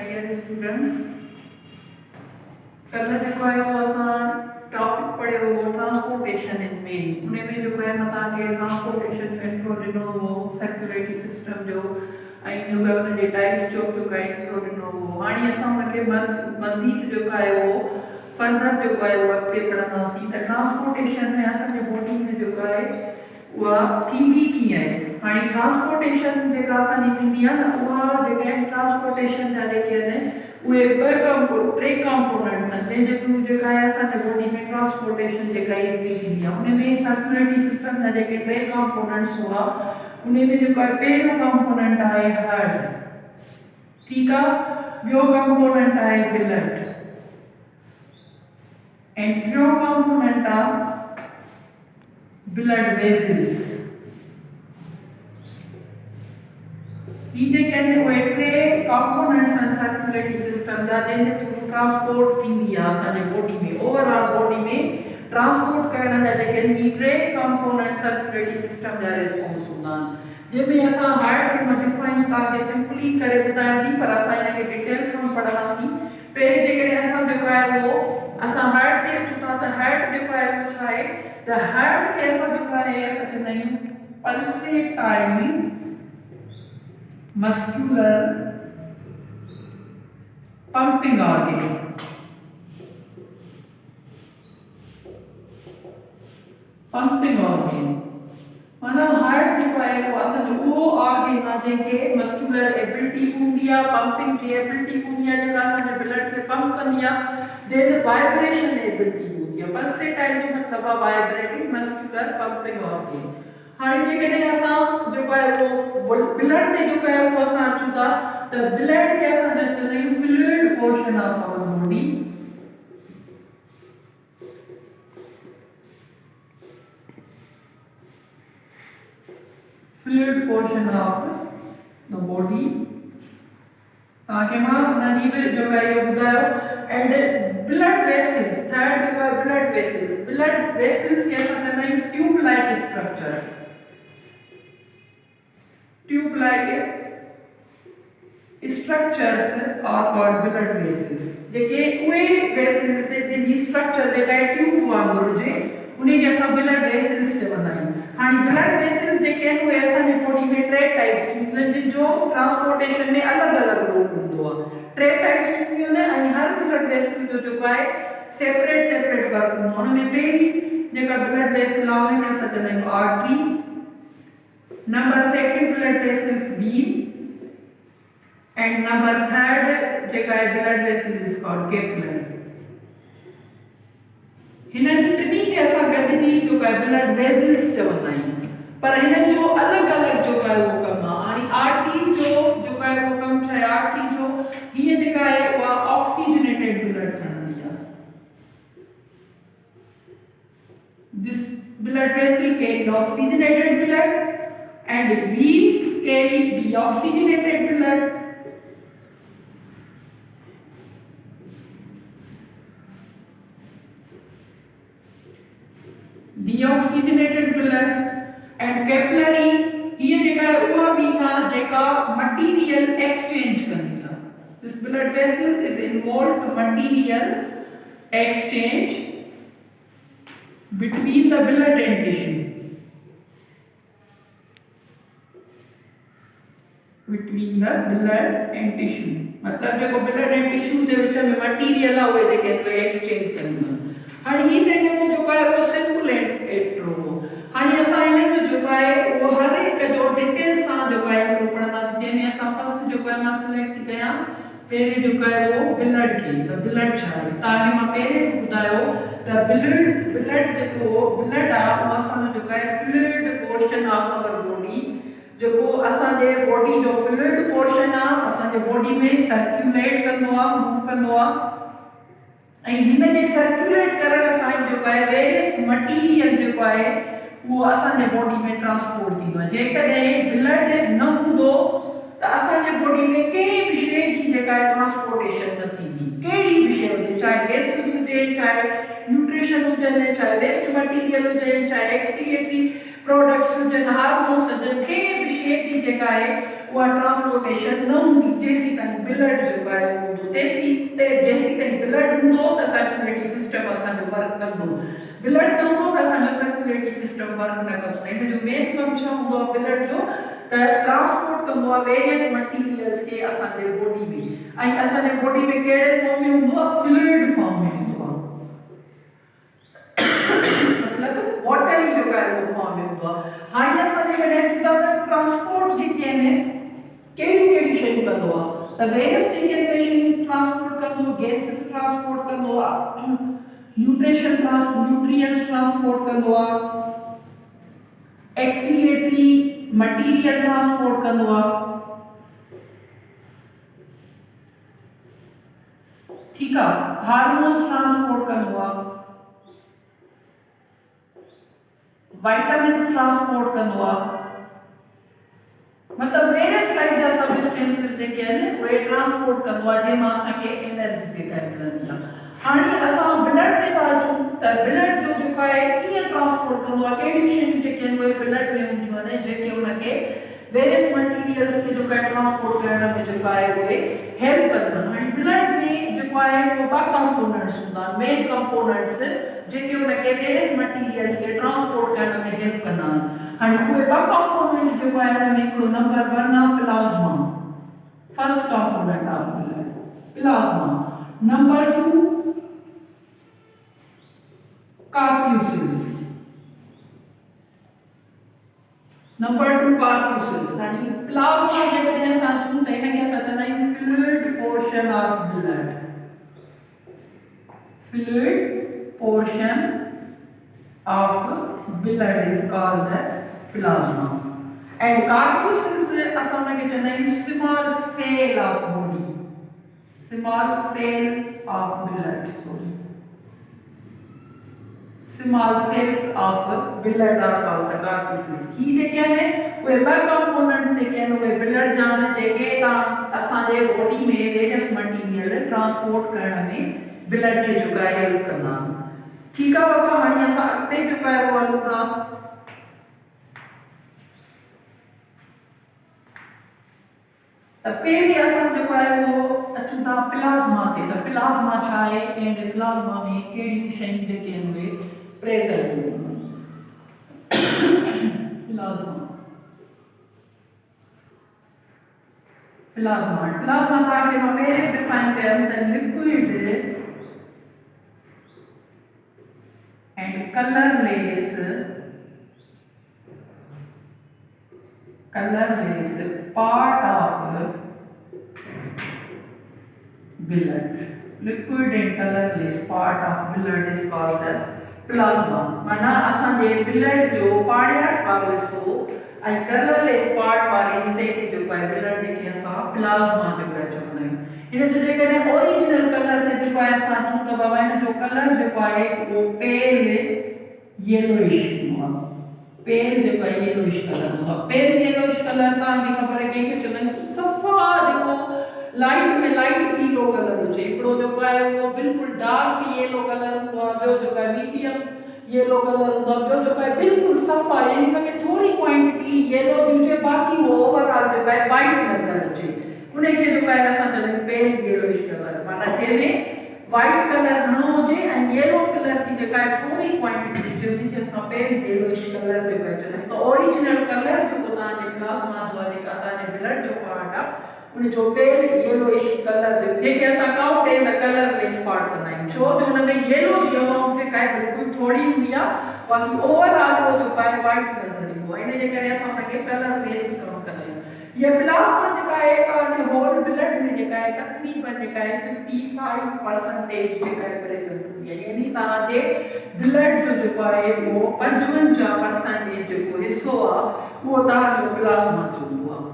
Dear students, कल जेको आहे उहो असां टॉपिक पढ़ियो हुओ ट्रांसपोर्टेशन इन मेन। उन में जेको आहे मां तव्हांखे ट्रांसपोर्टेशन जो इंट्रो ॾिनो हुओ, सर्कुलेटरी सिस्टम जो ऐं जेको आहे उनजे टाइप्स जो जेको आहे इंट्रो ॾिनो हुओ। हाणे असां उनखे मज़ीद जेको आहे उहो फर्दर जेको आहे उहो अॻिते पढ़ंदासीं त ट्रांसपोर्टेशन में असांजे बॉडी में जेको आहे उहा थींदी कीअं आहे। हाणे ट्रांसपोर्टेशन जेका असांजी थींदी आहे न, उहा जेके आहिनि ट्रांसपोर्टेशन जा जेके आहिनि उहे टे कंपोनेंट्स आहिनि जंहिंजे थ्रू जेका आहे असांजे बॉडी में ट्रांसपोर्टेशन जेका इज़िली थींदी आहे। उन में सर्कुलेटरी सिस्टम जा जेके टे कंपोनेंट्स हुआ, उन में जेको आहे पहिरियों कंपोनेंट आहे हार्ट, ठीकु आहे, ॿियो कंपोनेंट आहे ब्लड ऐं टियों कंपोनेंट आहे ब्लड वेसल्स। ये जेके आहिनि उहे टे कंपोनेंट्स आहिनि सर्कुलेटरी सिस्टम जा जंहिंजे थ्रू ट्रांसपोर्ट थींदी आहे असांजे बॉडी में। ओवरऑल बॉडी में ट्रांसपोर्ट करण जा जेके आहिनि इहे टे कंपोनेंट सर्कुलेटरी सिस्टम जा रिस्पॉन्स हूंदा आहिनि। जंहिंमें असां हार्ट खे मां डिफाइन तव्हांखे सिंपली करे ॿुधायां थी, पर असां हिनखे डिटेल्स सां पढ़ंदासीं। पहिरीं जेकॾहिं असां जेको आहे उहो असां हार्ट ते अचूं था त हार्ट जेको आहे उहो छा आहे त हार्ट खे असां जेको आहे असां चवंदा आहियूं pulsatile muscular pumping organ। pumping organ माना हार्ट जेको आहे उहो असांजो उहो ऑर्गन आहे जंहिंखे मस्कुलर एबिलिटी हूंदी आहे, पंपिंग जी एबिलिटी हूंदी आहे, जेका असांजे ब्लड खे पंप कंदी आहे, देन वाइब्रेशन एबिलिटी हूंदी आहे। पल्सेटाइल जो मतिलबु आहे वाइब्रेटिंग मस्कुलर पंपिंग ऑर्गन। हाणे जेकॾहिं असां जेको आहे उहो ब्लड ते जेको आहे उहो असां अचूं था त ब्लड खे असां चवंदा आहियूं fluid portion of our body. Fluid portion of the body तव्हांखे मां हुनजी बि जेको आहे इहो ॿुधायो। एंड ब्लड वेसल्स, थर्ड जेको आहे ब्लड वेसल्स। ब्लड वेसल्स खे असां चवंदा आहियूं tube like structures. Tube like structures are called blood vessels. जेके उहे वेसल्स जिनजी स्ट्रक्चर जेका आहे ट्यूब वांगुरु हुजे उनखे असां ब्लड वेसल्स चवंदा आहियूं। हाणे ब्लड वेसल्स जेके आहिनि उहे असांजी बॉडी में टे टाइप्स हूंदियूं आहिनि जिन जो ट्रांसपोर्टेशन में अलॻि अलॻि रोल हूंदो आहे। टे टाइप्स हूंदियूं आहिनि ऐं हर ब्लड वेसल जो जेको आहे सेपरेट सेपरेट वर्क हूंदो आहे। हुन में पहिरीं जेका ब्लड वेसल आहे उनखे असां चवंदा आहियूं artery, number second blood vessels when and number third जेका आहे blood vessel is called capillary. हिननि टिनी खे असां गॾिजी जेको आहे ब्लड वेसल्स चवंदा आहियूं, पर हिननि जो अलॻि अलॻि जेको आहे उहो कमु आहे। हाणे आर्टरीज़ जो जेको आहे उहो कमु छा आहे, आर्टरी जो हीअ जेका आहे उहा ऑक्सीजनेटेड ब्लड खणंदी आहे। This blood vessel carry oxygenated blood and vein carry deoxygenated blood। deoxygenated blood and capillary ये जेका है उहा वीना जेका मटीरियल एक्सचेंज कंदी आहे। this blood vessel is involved to material exchange between the blood and tissue। between the blood and tissue मतलब जेको blood and tissue जे विच में मटीरियल आहे उहे जेके आहिनि एक्सचेंज कंदा आहिनि। हाणे हीअ जेको जेको आहे उहो सिंपल एंट्रो हो। हाणे असां हिन जो जेको आहे उहो हर हिक जो डिटेल सां जेको आहे एंट्रो पढ़ंदासीं, जंहिंमें असां फर्स्ट जेको आहे मां सिलेक्ट कयां पहिरीं जेको आहे उहो ब्लड खे। त ब्लड छा आहे तव्हांखे मां पहिरीं ॿुधायो त ब्लड जेको ब्लड आहे उहो असांजो जेको आहे fluid portion of our body, जेको असांजे बॉडी जो फ्लूइड पोर्शन आहे असांजे बॉडी में सर्कुलेट कंदो आहे, मूव कंदो आहे। ऐं हिन जे सर्कुलेट करण सां जेको आहे वेरियस मटीरियल जेको आहे उहो असांजे बॉडी में ट्रांसपोर्ट थींदो आहे। जेकॾहिं ब्लड न हूंदो त असांजे बॉडी में कंहिं बि शइ जी जेका आहे ट्रांसपोर्टेशन न थींदी। कहिड़ी बि शइ हुजे, चाहे गैसिस हुजे, चाहे न्यूट्रिशन हुजनि, चाहे वेस्ट मटीरियल हुजे, चाहे एक्सक्रीएटरी प्रोडक्ट्स हुजनि हार्मोन्स हुजनि कंहिं बि शइ जी जेका आहे उहा ट्रांसपोर्टेशन न हूंदी जेसीं ताईं ब्लड जेको आहे हूंदो जेसीं ताईं ब्लड हूंदो त सर्कुलेटरी सिस्टम असांजो वर्क कंदो ब्लड न हूंदो त असांजो सर्कुलेटरी सिस्टम वर्क न कंदो हिन जो मेन कमु छा हूंदो आहे ब्लड जो त ट्रांसपोर्ट कंदो आहे वेरियस मटीरियल्स खे असांजे बॉडी में ऐं असांजे बॉडी में कहिड़े फॉर्म में हूंदो आहे फ्लूइड फॉर्म में हूंदो आहे मतलब वाटर जो का वो फॉर्म में हूंदो आहे हाणे असांजे कॾहिं ट्रांसपोर्ट जेके आहिनि कहिड़ी कहिड़ी शयूं कंदो आहे त वेरियस जेके शयूं ट्रांसपोर्ट कंदो गैसेस ट्रांसपोर्ट कंदो आहे न्यूट्रिएंट्स ट्रांसपोर्ट कंदो आहे एक्सक्रिएटरी मटीरियल ट्रांसपोर्ट कंदो आहे ठीक आहे हार्मोन्स ट्रांसपोर्ट कंदो आहे विटामिन्स ट्रांसपोर्ट कंदो आहे मतलब वेरियस टाइप जा सबस्टेंसेस जेके आहिनि उहे ट्रांसपोर्ट कंदो आहे जंहिंमां असांखे एनर्जी जेका मिलंदी आहे हाणे असां ब्लड ते था अचूं त ब्लड जो जेको आहे कीअं ट्रांसपोर्ट कंदो आहे कहिड़ियूं शयूं जेके आहिनि उहे ब्लड में हूंदियूं आहिनि जेके उनखे वेरियस मटीरियल्स खे जेको आहे ट्रांसपोर्ट करण में जेको आहे उहे हेल्प कंदियूं आहिनि हाणे ब्लड में जेको आहे उहो ॿ कंपोनेंट्स हूंदा आहिनि मेन कंपोनेंट्स जेके उनखे वेरियस मटीरियल्स खे ट्रांसपोर्ट करण में हेल्प कंदा आहिनि हाणे उहे ॿ कंपोनेंट जेको आहे हुन में हिकिड़ो नंबर 1 आहे plasma first component of blood plasma number 2 corpuscles number 2 corpuscles यानी प्लाज़्मा जेकॾहिं असां अचूं त हिनखे असां चवंदा आहियूं fluid portion of blood fluid portion of blood is called the plasma and corpuscles asan ke chana small cell of body small cell of blood sorry small cells of blood are called the corpuscles ki de kya hai वो बा components जेके आहिनि उहे blood जा आहिनि जेके तव्हां असांजे body में various material transport करण में ब्लड खे जेको आहे हेल्प कंदा आहिनि ठीक है बाबा हाणे असां अॻिते जेको आहे उहो हलूं था त पहिरीं असां जेको आहे उहो अचूं था प्लाज़्मा ते त प्लाज़्मा छा आहे एंड प्लाज़्मा में कहिड़ियूं शयूं जेके आहिनि उहे प्रेज़ेंट प्लाज़्मा प्लाज़्मा प्लाज़्मा तव्हांखे मां पहिरें डिफाइन कयमि त liquid and colorless part of blood liquid and colorless part of blood is called the plasma माना असांजे ब्लड जो पाणियाठ वारो हिसो ऐं कलरलेस पार्ट वारे हिसे खे जेको आहे ब्लड जेके असां प्लाज़्मा जेको आहे चवंदा आहियूं हिन जो जेकॾहिं ओरिजिनल कलर ते जेको आहे असां अचूं त बाबा हिन जो कलर जेको आहे उहो पेल येलोइश हूंदो आहे पेल जेको आहे येलोइश कलर हूंदो आहे पेल येलोइश कलर तव्हांखे ख़बर आहे कंहिंखे चवंदा आहियूं सफ़ा जेको लाइट में लाइट पीलो कलर हुजे हिकिड़ो जेको आहे उहो बिल्कुलु डार्क येलो कलर हूंदो आहे ॿियो जेको आहे मीडियम येलो कलर हूंदो आहे ॿियो जेको आहे बिल्कुलु सफ़ा यानी हुनमें थोरी क्वांटिटी येलो बि हुजे बाक़ी उहो ओवरऑल जेको आहे वाइट नज़र अचे उनखे जेको आहे असां चवंदा आहियूं पेल येलोइश कलर माना जंहिंमें वाइट कलर घणो हुजे ऐं येलो कलर जी जेका आहे थोरी क्वांटिटी हुजे उनखे असां पेल येलोइश कलर जेको आहे चवंदा आहियूं त ओरिजिनल कलर जेको तव्हांजे प्लाज़्मा जो आहे जेका तव्हांजे ब्लड जो पार्ट आहे उनजो पेल येलोइश कलर जेके असां count as a colourless part कंदा आहियूं छो जो हुनमें येलो जी अमाउंट जेका आहे बिल्कुलु थोरी हूंदी आहे बाक़ी ओवरऑल उहो जेको आहे वाइट नज़र ईंदो आहे इन जे करे असां हुनखे कलरलेस काउंट कंदा आहियूं ये प्लाज़्मा जेका आहे तव्हांजे होल ब्लड में जेका आहे तक़रीबन जेका आहे 55% जेका आहे प्रेज़ेंट हूंदी आहे यानी तव्हांजे ब्लड जो जेको आहे उहो 55% जेको हिसो आहे उहो तव्हांजो प्लाज़्मा जो हूंदो आहे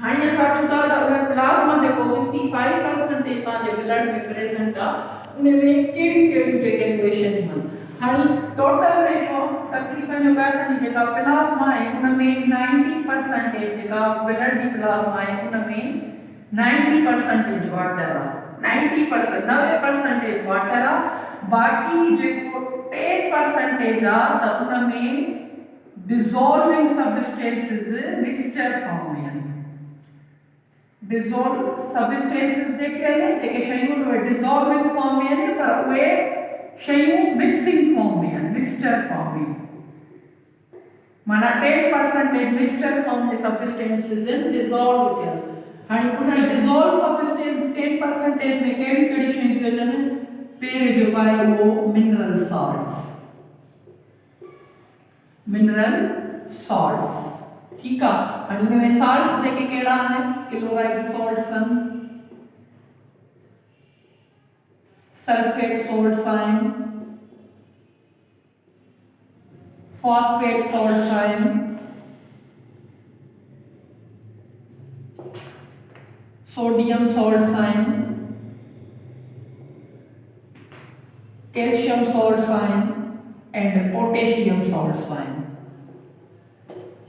हाणे असां अचूं था त उन प्लाज़्मा जेको 55% तव्हांजे ब्लड में प्रेज़ेंट आहे उन में कहिड़ियूं कहिड़ियूं जेके उहे शयूं आहिनि हाणे टोटल रेशो तक़रीबन जेका असांजी जेका प्लाज़्मा आहे उन में 90% जेका ब्लड जी प्लाज़्मा आहे उन में 90% वाटर आहे 90% वाटर आहे बाक़ी जेको 10% आहे त उन में dissolving substances mixture form में आहिनि। dissolve substances जेके आहिनि जेके शयूं उहे dissolving form में आहिनि पर उहे शयूं mixing form में आहिनि mixture form में माना 10% mixture form जे substances आहिनि dissolve थियल। हाणे उन dissolve substance 10% में कहिड़ी कहिड़ी शयूं थियूं अचनि पहिरें जेको आहे उहो mineral salts ठीक है। हाणे हिन में salts जेके कहिड़ा आहिनि क्लोराइड salts आहिनि सल्फेट salts आहिनि phosphate salts आहिनि सोडियम salts आहिनि कैल्शियम salts आहिनि एंड पोटेशियम salts आहिनि।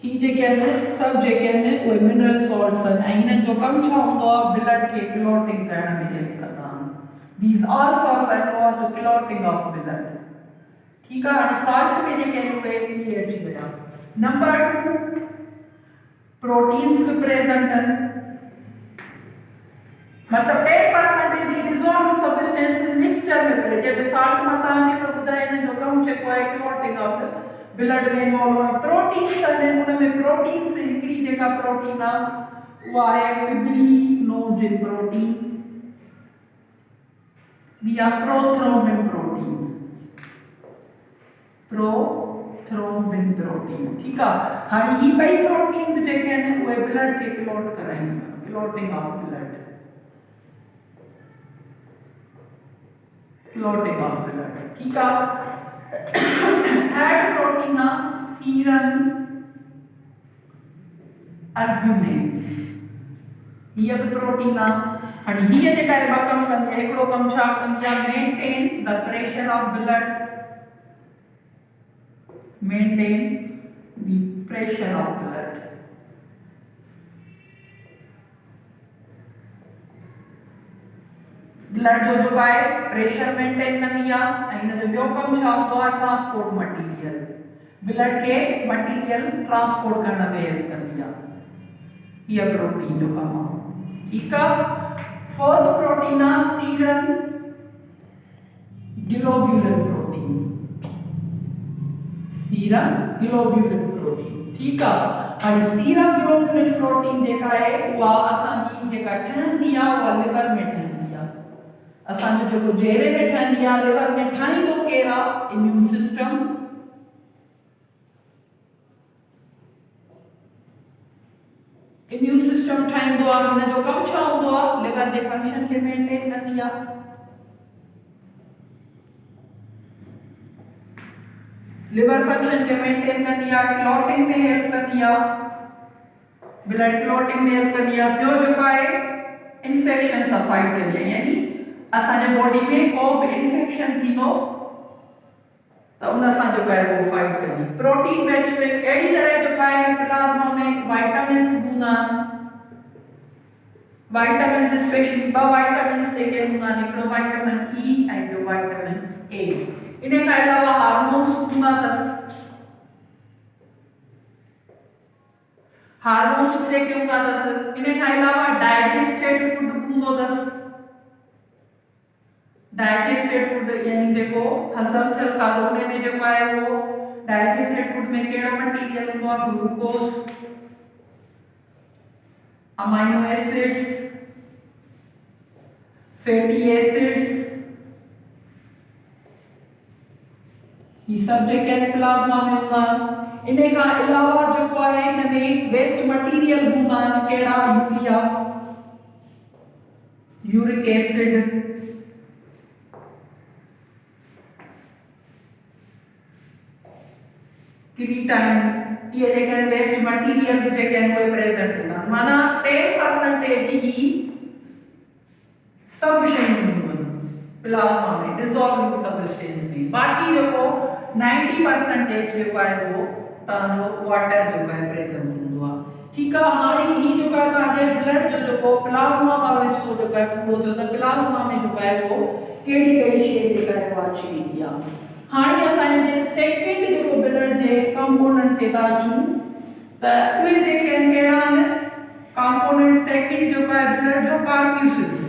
ही जेके आहिनि सभु जेके आहिनि उहे मिनरल सॉल्ट्स आहिनि ऐं हिननि जो कमु छा हूंदो आहे ब्लड खे क्लॉटिंग करण में हेल्प कंदा आहिनि। These all salts are for the clotting of blood. ठीक आहे। हाणे सॉल्ट में जेके आहिनि उहे इहे अची विया। नंबर 2 प्रोटीन्स बि प्रेज़ेंट आहिनि मतलब 10% जी डिसॉल्व सब्सटेंसेस मिक्सचर में पड़े जैसे सॉल्ट में तव्हांखे ॿुधाए हिन जो कमु जेको आहे क्लॉटिंग ऑफ ब्लड में इन्वॉल्व आहे। प्रोटीन्स आहिनि उन में प्रोटीन्स हिकिड़ी जेका प्रोटीन आहे उहा आहे फिब्रिनोजिन प्रोटीन ॿी आहे प्रोथ्रोम्बिन प्रोटीन ठीक आहे। हाणे ही ॿई प्रोटीन बि जेके आहिनि उहे ब्लड खे क्लॉट कराईंदियूं क्लॉटिंग ऑफ ब्लड ठीक है। थर्ड प्रोटीन आहे सीरम अल्ब्यूमिन हीअ बि प्रोटीन आहे। हाणे हीअ जेका आहे ॿ कमु कंदी आहे। हिकिड़ो कमु छा कंदी आहे maintain the pressure of blood blood जो जेको आहे प्रेशर मेंटेन कंदी आहे ऐं हिन जो ॿियो कमु छा हूंदो आहे ट्रांसपोर्ट मटीरियल ब्लड खे मटीरियल ट्रांसपोर्ट करण में हेल्प कंदी आहे। हीअ प्रोटीन जो कमु आहे ठीक आहे। फोर्थ प्रोटीन आहे सीरम ग्लोब्यूलिन प्रोटीन ठीक आहे। हाणे सीरम ग्लोब्यूलिन प्रोटीन जेका आहे उहा असांजी जेका ठहंदी आहे उहा लिवर में ठहंदी असांजो जेको जेरे में ठहंदी आहे लिवर में ठाहींदो केरु आहे इम्यून सिस्टम ठाहींदो आहे। हिन जो कमु छा हूंदो आहे लिवर जे फंक्शन खे मेंटेन कंदी आहे। लिवर फंक्शन खे मेंटेन कंदी आहे क्लॉटिंग में हेल्प कंदी आहे ब्लड क्लॉटिंग में हेल्प कंदी आहे। ॿियो जेको आहे इन्फेक्शन सां फाइट कंदी आहे यानी असांजे बॉडी में को भी इन्फेक्शन थींदो त उन सां जेको आहे उहो फाइट कंदी। प्रोटीन बेच में अहिड़ी तरह जेको आहे प्लाज़्मा में वाइटामिन्स हूंदा आहिनि वाइटामिन्स स्पेशली ॿ वाइटामिन्स जेके हूंदा आहिनि हिकिड़ो वाइटामिन ई ऐं ॿियो वाइटामिन ए। इन खां अलावा हार्मोन्स हूंदा अथसि हार्मोन्स जेके हूंदा अथसि इन खां अलावा डाइजेस्टेड फूड हूंदो अथसि डाइजेस्टेड फूड यानी जेको हज़म थियल खाधो उन में जेको आहे उहो डाइजेस्टेड फूड में कहिड़ो मटीरियल हूंदो आहे glucose amino acids fatty acids ये सब जेके आहिनि प्लाज़्मा में हूंदा आहिनि। इन खां अलावा जेको आहे हिन में वेस्ट मटीरियल हूंदा आहिनि कहिड़ा यूरिया यूरिक एसिड क्रीटाइन ये जेके वेस्ट मटीरियल जेके आहिनि उहे प्रेज़ेंट हूंदा माना 10% ही सब शयूं हूंदियूं आहिनि प्लाज़्मा में डिसॉल्विंग सब्सटेंस में। बाक़ी जेको 90% जेको आहे उहो तव्हांजो वाटर जेको आहे प्रेज़ेंट हूंदो आहे ठीक आहे। हाणे ही जेको आहे तव्हांजे ब्लड जो जेको प्लाज़्मा वारो हिस्सो जेको आहे पूरो थियो त प्लाज़्मा में जेको आहे उहो कहिड़ी कहिड़ी शइ जेका आहे उहा अची वेंदी आहे। हाणे असां जे सेकंड जेको ब्लड जे कंपोनेंट ते था अचूं त उहे जेके आहिनि कहिड़ा आहिनि कंपोनेंट सेकंड जेको आहे ब्लड जो कार्प्यूसिल्स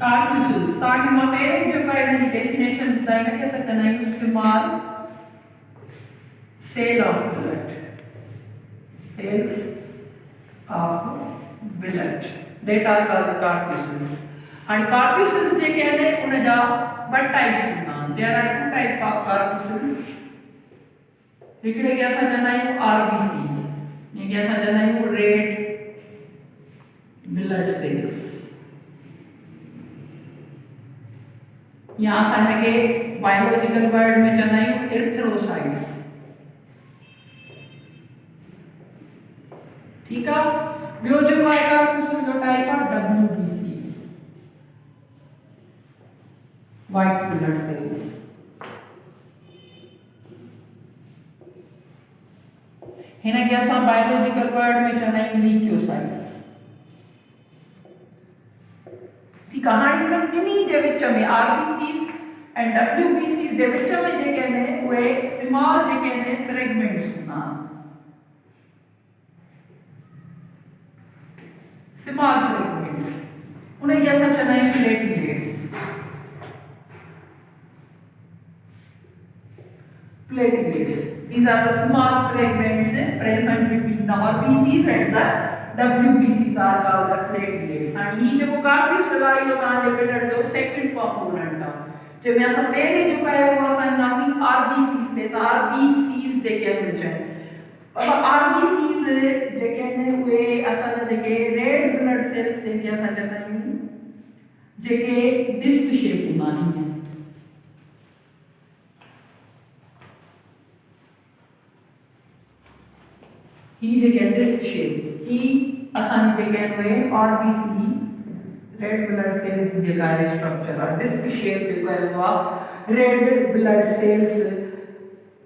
कार्प्यूसिल्स ताकि मां पहिरियों जेको आहे हिन जी डेफिनेशन ॿुधाई न कि असां चवंदा आहियूं small cell of blood cells of blood that are called the corpuscles and corpuscles जेके आहिनि उन जा ॿ टाइप्स हूंदा आहिनि there are two types of corpuscles हिकिड़े खे असां चवंदा आहियूं RBCs जंहिंखे असां चवंदा आहियूं red blood cells या असां हिनखे बायोलॉजिकल वर्ड में चवंदा आहियूं एरिथ्रोसाइट्स ठीक है ॿियो जेको आहे कार्प्यूसिल जो टाइप आहे WBCs वाइट ब्लड सेल्स हिनखे असां बायोलॉजिकल वर्ड में चवंदा आहियूं ल्यूकोसाइट्स ठीक आहे हाणे हिन ॿिन्ही जे विच में RBCs ऐं WBCs जे विच में जेके आहिनि उहे स्मॉल जेके आहिनि फ्रेगमेंट्स हूंदा आहिनि small fragments उन्हें क्या सब चलना है platelets these are the small fragments present between the RBCs and the WBCs are called the platelets and ये जो कार्प्यूसिल है ये ताजे ब्लड जो सेकंड कंपोनेंट है जब मैं असां पहले जो कहे वो असां नासी RBCs थे तो RBCs जेके मिलचे अब RBCs जेके ने उहे असां जेके रेड ब्लड सेल्स जेके असां चवंदा आहियूं जेके डिस्क शेप हूंदा आहिनि ही जेके डिस्क शेप ही असां जेके उहे RBC रेड ब्लड सेल्स जेका आहे स्ट्रक्चर आहे डिस्क शेप जेको आहे उहा रेड ब्लड सेल्स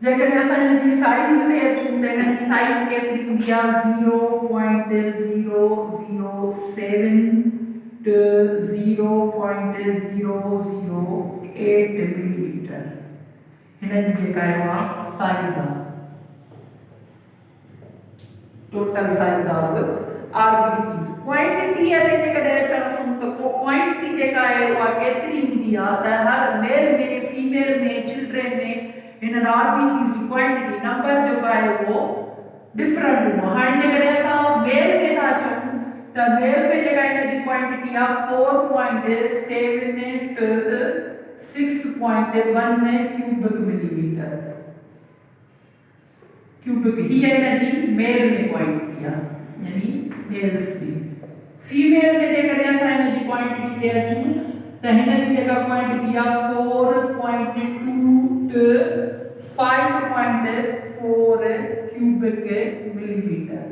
जेकॾहिं असां हिन जी साइज़ ते अचूं त हिन जी साइज़ केतिरी हूंदी आहे 0.007 to 0.008 मिलीमीटर हिन जी जेका आहे उहा साइज़ आहे total size of RBCs quantity आहे जेकॾहिं अचूं त क्वांटिटी जेका आहे उहा केतिरी हूंदी आहे त हर मेल में फीमेल में चिल्ड्रन में इन RBCs की क्वांटिटी नंबर जो है वो डिफरेंट हो हां जेकॾहिं असां मेल में था अचूं त मेल में जेका इन जी क्वांटिटी आहे 4.7 क्यूबिक मिलीमीटर क्यूबिक ही है इन जी मेल में क्वांटिटी आहे यानी मेल्स में फीमेल में जेकॾहिं असां इन जी क्वांटिटी ते अचूं त हिन जी जेका क्वांटिटी आहे 4.2 to 5.4 क्यूबिक मिलीमीटर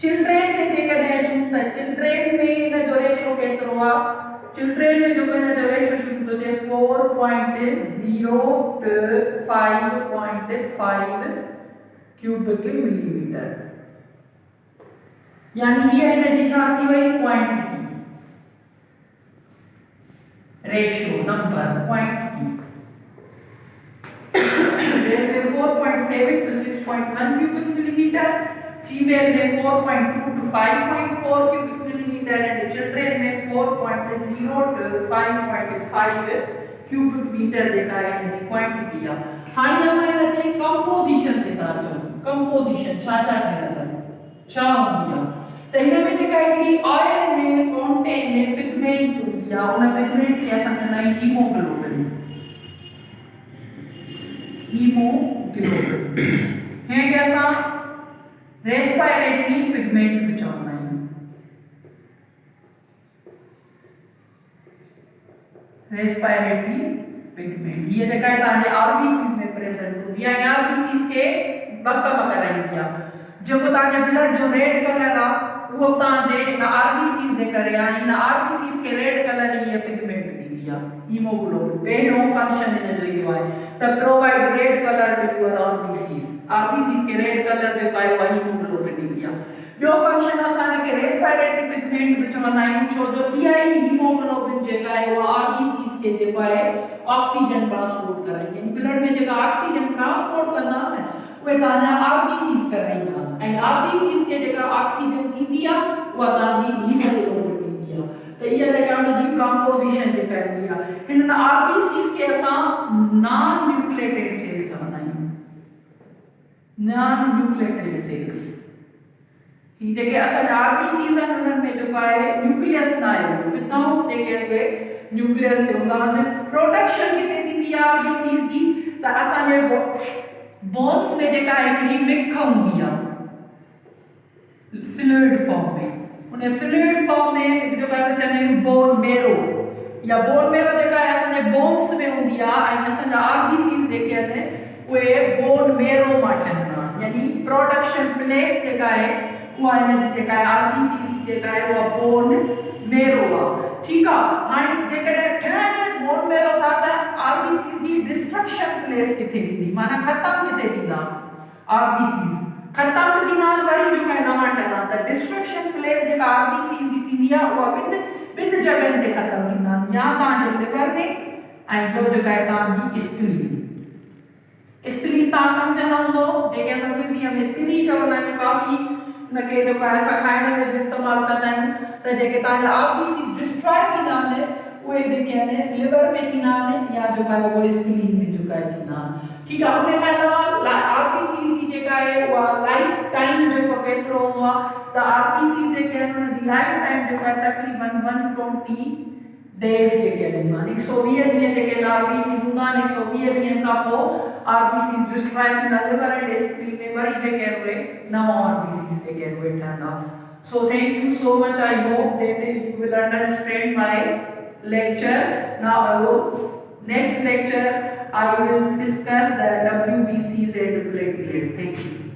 चिल्ड्रन ते जेकॾहिं अचूं त चिल्ड्रन में इन जो रेशो केतिरो आहे चिल्ड्रन में जो इन जो रेशो शुरू थो थिए 4.0 to 5.5 क्यूबिक मिलीमीटर यानी ये इन जी छा थी वई quantity ratio number quantity male में 4.7 to 6.1 क्यूबिक मिलीमीटर फीमेल में 4.2 to 5.4 cubic millimetre and children में 4.0 to 5.5 क्यूबिक मीटर जेका है इन क्वांटिटी आहे हाणे असां इन ते कंपोजिशन ते था अचूं कंपोजिशन छा था ठहंदा छा हूंदी आहे त हिन में जेका हिकिड़ी आयरन में कॉन्टेन पिगमेंट हूंदी आहे उन पिगमेंट खे असां चवंदा आहियूं हीमोग्लोबिन हिनखे असां रेस्पिरेटरी पिगमेंट बि चवंदा आहियूं रेस्पिरेटरी पिगमेंट ये जेका आहे तव्हांजे RBCs में प्रेजेंट हूंदी आहे RBCs खे बक कराईंदी आहे जेको तव्हांजे ब्लड जो रेड कलर आहे उहो तव्हांजे RBCs जे करे आहे इन RBCs खे रेड कलर जी पिगमेंट ॾींदी आहे हीमोग्लोबिन पहिरियों फंक्शन इन जो इहो आहे त provide red colour to your RBCs खे रेड कलर जेको आहे उहा हीमोग्लोबिन ॾींदी आहे ॿियो फंक्शन असांखे रेस्पिरेटरी पिगमेंट बि चवंदा आहियूं छो जो इहा ई हीमोग्लोबिन जेका आहे उहा आरबीसीस खे जेको आहे ऑक्सीजन ट्रांसपोर्ट कराईंदी यानी ब्लड में जेका ऑक्सीजन ट्रांसपोर्ट कंदा न उहे तव्हांजा आरबीसीस कराईंदा ऐं आरबीसीस खे जेका ऑक्सीजन ॾींदी आहे उहा तव्हांजी हीमोग्लोबिन ॾींदी आहे त इहा जेका हुनजी कंपोज़िशन जेका ईंदी आहे हिन आरबीसीस खे असां नॉन न्यूक्लिएटेड सेल चवंदा आहियूं नॉन न्यूक्लिएटेड सेल्स ही जेके असांजा आरबीसीस आहिनि उन्हनि में जेको आहे न्यूक्लियस न आहे विदाउट जेके उहे न्यूक्लियस जे हूंदा आहिनि प्रोडक्शन किथे थींदी आहे आरबीसीस जी त असांजे बोन्स में जेका हिकिड़ी मिख हूंदी आहे फ्लूइड फॉर्म में उन फ्लूइड फॉर्म में जेका असां चवंदा आहियूं बोन मेरो या बोन मेरो जेका आहे असांजे बोन्स में हूंदी आहे ऐं असांजा आरबीसीस जेके आहिनि उहे बोन मेरो मां ठहंदा आहिनि यानी प्रोडक्शन प्लेस जेका आहे उहा हिनजी जेका आहे आरबीसीस जेका आहे उहा बोन मेरो आहे ठीकु आहे हाणे जेकॾहिं ठहनि बोन मेरो था त आरबीसीस जी डिस्ट्रक्शन प्लेस किथे थींदी माना ख़तमु किथे थींदा आरबीसीस ख़तमु थींदा वरी जेका आहे नवां ठहंदा त डिस्ट्रक्शन प्लेस जेका आरबीसीस जी थींदी आहे उहा ॿिनि जॻहियुनि ते ख़तमु थींदा या तव्हांजे लिवर में ऐं ॿियो जेका आहे तव्हांजी स्प्लीन तव्हां सम्झंदा हूंदो जेके असां सिंधीअ में तिरी चवंदा आहियूं काफ़ी उनखे जेको आहे असां खाइण में बि इस्तेमालु कंदा आहियूं त जेके तव्हांजा आरबीसीस डिस्ट्रॉय थींदा आहिनि उहे जेके आहिनि लिवर में थींदा आहिनि या जेका आहे उहो स्प्लीन में जेका आहे थींदा आहिनि ठीकु आहे उन खां अलावा आरबीसीस जी जेका आहे उहा लाइफ टाइम जेको केतिरो हूंदो आहे त आरबीसीस जेके आहिनि उनजी लाइफ टाइम जेको आहे तक़रीबन 120 डेज़ जेके हूंदा आहिनि 120 ॾींहं जेके आरबीसीस हूंदा आहिनि 120 ॾींहंनि खां पोइ आरबीसीस डिस्ट्रॉय थींदा लिवर एंड स्प्लीन में वरी जेके आहिनि उहे नवां आरबीसीस जेके आहिनि उहे ठहंदा So thank you so much. I hope that you will understand my lecture. Now next lecture I will discuss the WBCs and platelets. Thank you.